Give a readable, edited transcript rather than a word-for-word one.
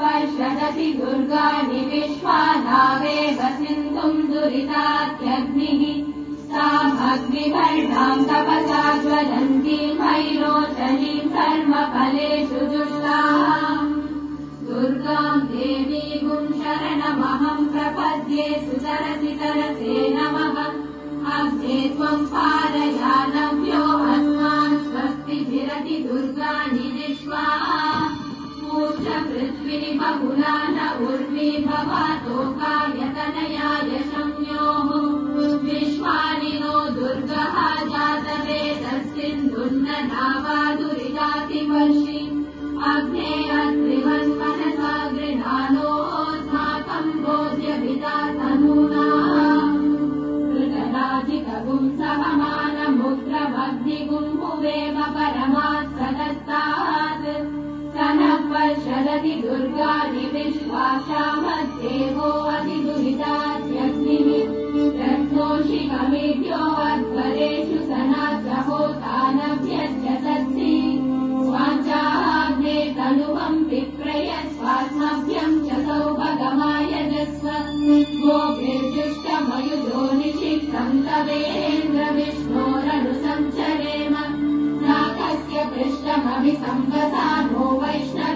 पर्षदति दुर्गाणि विश्वानावेव सिन्धुम् दुरितात्यग्निः तामग्निवर्णाम् तपसा ज्वलन्तीम् भैरोचनीम् कर्मफलेषु जुष्टाम् दुर्गाम् देवीगुम् शरणमहम् प्रपद्ये सुतरसि तरसे नमः अग्ने त्वम् पारयानव्यो अस्मान् स्वस्तिभिरति दुर्गाणि विश्वा पूज्य पृथ्वी बहुला न उर्वी भवातोकायतनयाय संयोः विश्वानि नो दुर्गः जातवेदस्सिन्धुन्न नावादुरिदातिवर्षि अग्ने अत्रिवन्मनसा गृहाणोऽस्माकम् बोध्यभिता तनूना कृतराजिकगुम् सहमानमुग्रमग्निगुम् भुवेम परमात् सदस्तात् तनः पर्षदति दुर्गाणि विश्वाक्षामद्देवो अतिदुरितात्यग्निः रत्नोषिकमेभ्यो अध्वरेषु सनाद्रहोतानभ्यत्यसत्सि स्वाञ्चाग्ने तनुवम् विप्रय स्वात्मभ्यम् च सौभगमायजस्व गोभिर्जुष्टमयुजो निषिक्तम् तवेन्द्र विष्णोरनुसञ्चरेम नाकस्य पृष्ठमभिसम्बधा नो वैष्णव